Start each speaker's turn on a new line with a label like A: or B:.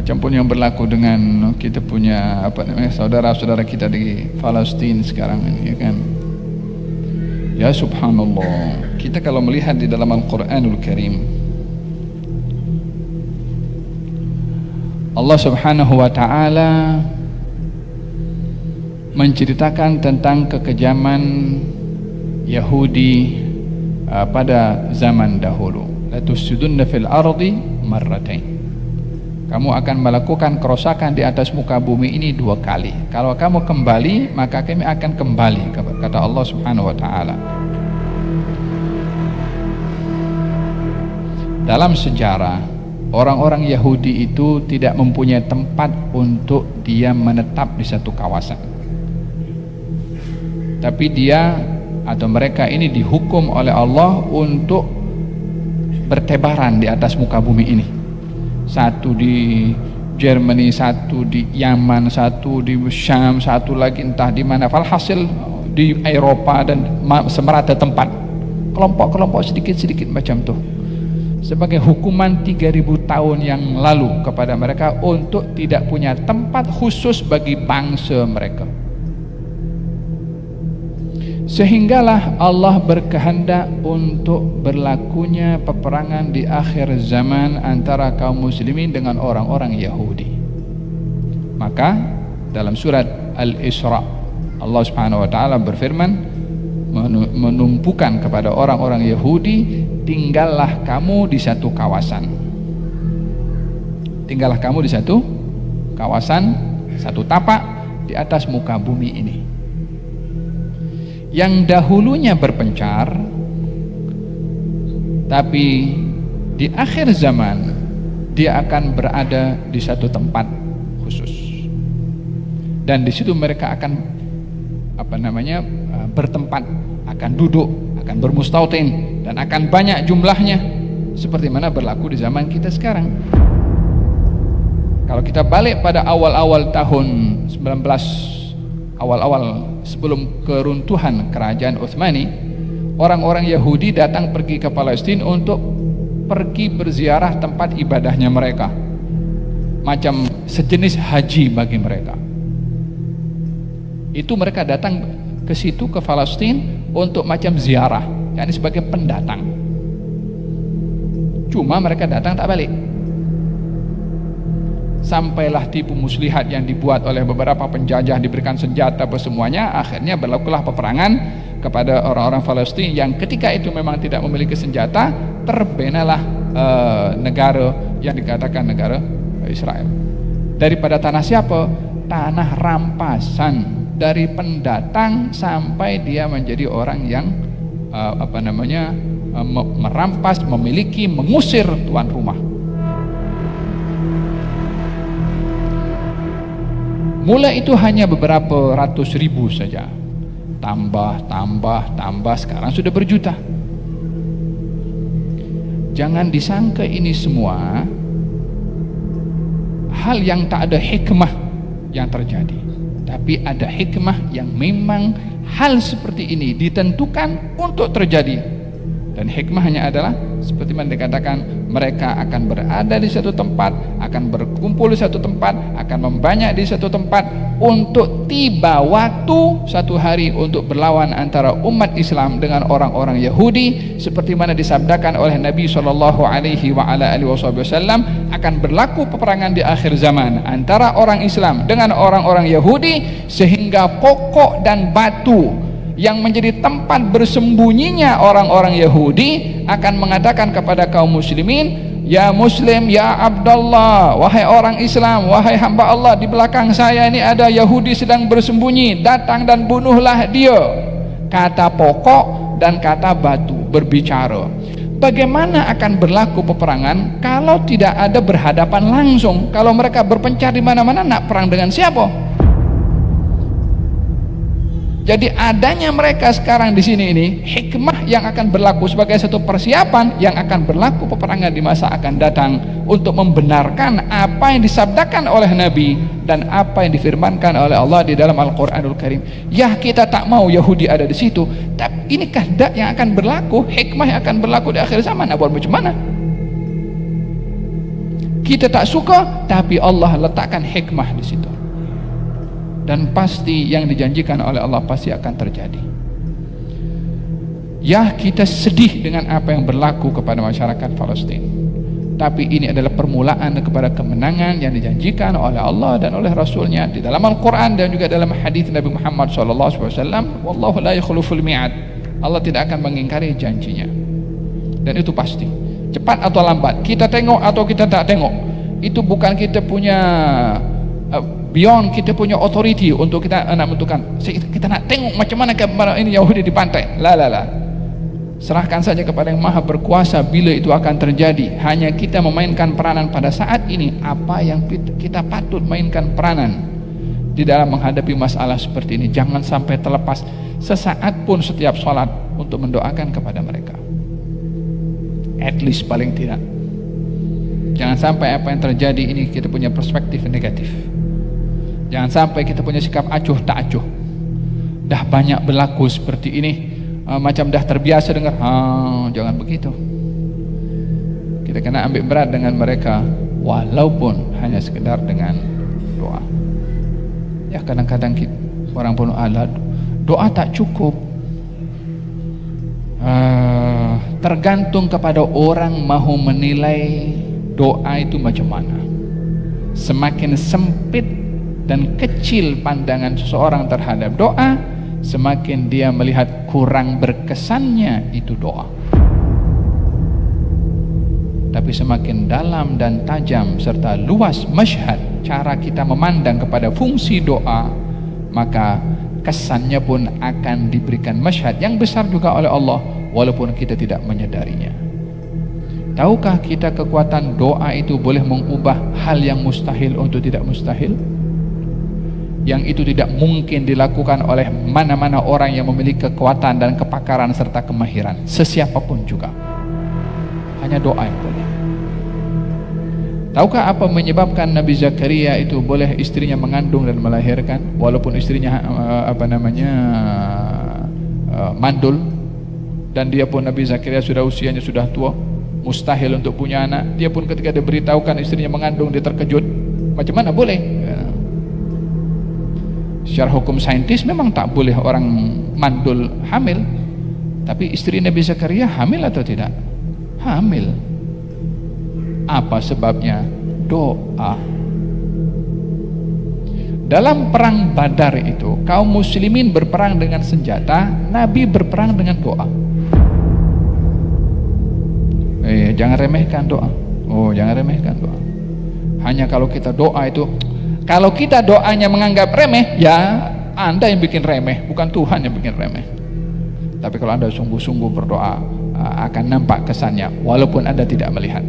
A: Macam pun yang berlaku dengan kita punya saudara-saudara kita di Palestina sekarang ini, ya kan. Ya subhanallah, kita kalau melihat di dalam Al-Quranul Karim, Allah subhanahu wa ta'ala menceritakan tentang kekejaman Yahudi pada zaman dahulu. La tusjudunna fil ardi marratain. Kamu akan melakukan kerosakan di atas muka bumi ini 2 kali. Kalau kamu kembali, maka kami akan kembali, kata Allah subhanahu wa ta'ala. Dalam sejarah, orang-orang Yahudi itu tidak mempunyai tempat untuk dia menetap di satu kawasan, tapi dia atau mereka ini dihukum oleh Allah untuk bertebaran di atas muka bumi ini. Satu di Germany, satu di Yaman, satu di Syam, satu lagi entah di mana. Falhasil di Eropa dan semerata tempat, kelompok-kelompok sedikit-sedikit macam tuh, sebagai hukuman 3000 tahun yang lalu kepada mereka untuk tidak punya tempat khusus bagi bangsa mereka. Sehinggalah Allah berkehendak untuk berlakunya peperangan di akhir zaman antara kaum muslimin dengan orang-orang Yahudi. Maka dalam surat Al-Isra, Allah subhanahu wa ta'ala berfirman, menumpukan kepada orang-orang Yahudi, tinggallah kamu di satu kawasan. Tinggallah kamu di satu kawasan, satu tapak di atas muka bumi ini. Yang dahulunya berpencar, tapi di akhir zaman dia akan berada di satu tempat khusus, dan di situ mereka akan bertempat, akan duduk, akan bermustautin, dan akan banyak jumlahnya, seperti mana berlaku di zaman kita sekarang. Kalau kita balik pada awal-awal tahun 19, awal-awal sebelum keruntuhan kerajaan Utsmani, orang-orang Yahudi datang pergi ke Palestina untuk pergi berziarah tempat ibadahnya mereka, macam sejenis haji bagi mereka. Itu mereka datang ke situ, ke Palestina, untuk macam ziarah, yakni sebagai pendatang. Cuma mereka datang tak balik. Sampailah tipu muslihat yang dibuat oleh beberapa penjajah, diberikan senjata apa semuanya. Akhirnya berlakulah peperangan kepada orang-orang Palestina yang ketika itu memang tidak memiliki senjata. Terbenalah negara yang dikatakan negara Israel. Daripada tanah siapa? Tanah rampasan dari pendatang sampai dia menjadi orang yang merampas, memiliki, mengusir tuan rumah. Mula itu hanya beberapa ratus ribu saja, tambah, sekarang sudah berjuta. Jangan disangka ini semua hal yang tak ada hikmah yang terjadi, tapi ada hikmah yang memang hal seperti ini ditentukan untuk terjadi. Dan hikmahnya adalah seperti yang dikatakan, mereka akan berada di satu tempat, akan berkumpul di satu tempat, akan membanyak di satu tempat, untuk tiba waktu satu hari untuk berlawan antara umat Islam dengan orang-orang Yahudi, seperti mana disabdakan oleh Nabi SAW, akan berlaku peperangan di akhir zaman antara orang Islam dengan orang-orang Yahudi, sehingga pokok dan batu yang menjadi tempat bersembunyinya orang-orang Yahudi akan mengatakan kepada kaum muslimin, ya Muslim, ya Abdullah, wahai orang Islam, wahai hamba Allah, di belakang saya ini ada Yahudi sedang bersembunyi, datang dan bunuhlah dia. Kata pokok dan kata batu berbicara. Bagaimana akan berlaku peperangan kalau tidak ada berhadapan langsung? Kalau mereka berpencar di mana-mana, nak perang dengan siapa? Jadi adanya mereka sekarang di sini ini hikmah yang akan berlaku sebagai satu persiapan yang akan berlaku peperangan di masa akan datang, untuk membenarkan apa yang disabdakan oleh Nabi dan apa yang difirmankan oleh Allah di dalam Al-Quranul Karim. Ya, kita tak mau Yahudi ada di situ, tapi ini kehendak yang akan berlaku, hikmah yang akan berlaku di akhir zaman. Nah, buat macam mana? Kita tak suka, tapi Allah letakkan hikmah di situ. Dan pasti yang dijanjikan oleh Allah pasti akan terjadi. Ya, kita sedih dengan apa yang berlaku kepada masyarakat Palestina. Tapi ini adalah permulaan kepada kemenangan yang dijanjikan oleh Allah dan oleh Rasulnya di dalam Al-Quran dan juga dalam hadis Nabi Muhammad SAW. Wallahu la yukhliful mi'ad. Allah tidak akan mengingkari janjinya. Dan itu pasti. Cepat atau lambat, kita tengok atau kita tak tengok, itu bukan kita punya beyond kita punya authority untuk kita nak menentukan. Kita nak tengok macam mana ini Yahudi di pantai. La. Serahkan saja kepada yang maha berkuasa bila itu akan terjadi. Hanya kita memainkan peranan pada saat ini. Apa yang kita patut mainkan peranan di dalam menghadapi masalah seperti ini. Jangan sampai terlepas sesaat pun setiap sholat untuk mendoakan kepada mereka. At least paling tidak. Jangan sampai apa yang terjadi ini kita punya perspektif negatif. Jangan sampai kita punya sikap acuh tak acuh. Dah banyak berlaku seperti ini, macam dah terbiasa dengar, jangan begitu. Kita kena ambil berat dengan mereka, walaupun hanya sekedar dengan doa. Ya, kadang-kadang orang pun doa tak cukup. Tergantung kepada orang mahu menilai doa itu macam mana. Semakin sempit dan kecil pandangan seseorang terhadap doa, semakin dia melihat kurang berkesannya itu doa. Tapi semakin dalam dan tajam serta luas masyhad cara kita memandang kepada fungsi doa, maka kesannya pun akan diberikan masyhad yang besar juga oleh Allah, walaupun kita tidak menyadarinya. Tahukah kita kekuatan doa itu boleh mengubah hal yang mustahil untuk tidak mustahil? Yang itu tidak mungkin dilakukan oleh mana-mana orang yang memiliki kekuatan dan kepakaran serta kemahiran, sesiapapun juga. Hanya doa yang boleh. Tahukah apa menyebabkan Nabi Zakaria itu boleh istrinya mengandung dan melahirkan walaupun istrinya mandul, dan dia pun Nabi Zakaria usianya sudah tua, mustahil untuk punya anak. Dia pun ketika diberitahukan istrinya mengandung, dia terkejut. Macam mana boleh? Secara hukum saintis memang tak boleh orang mandul hamil, tapi istri Nabi Zakaria hamil atau tidak? Hamil. Apa sebabnya? Doa. Dalam perang Badar itu, kaum muslimin berperang dengan senjata, Nabi berperang dengan doa. Jangan remehkan doa. Jangan remehkan doa. Hanya kalau kita doa itu, kalau kita doanya menganggap remeh, ya Anda yang bikin remeh, bukan Tuhan yang bikin remeh. Tapi kalau Anda sungguh-sungguh berdoa, akan nampak kesannya walaupun Anda tidak melihat.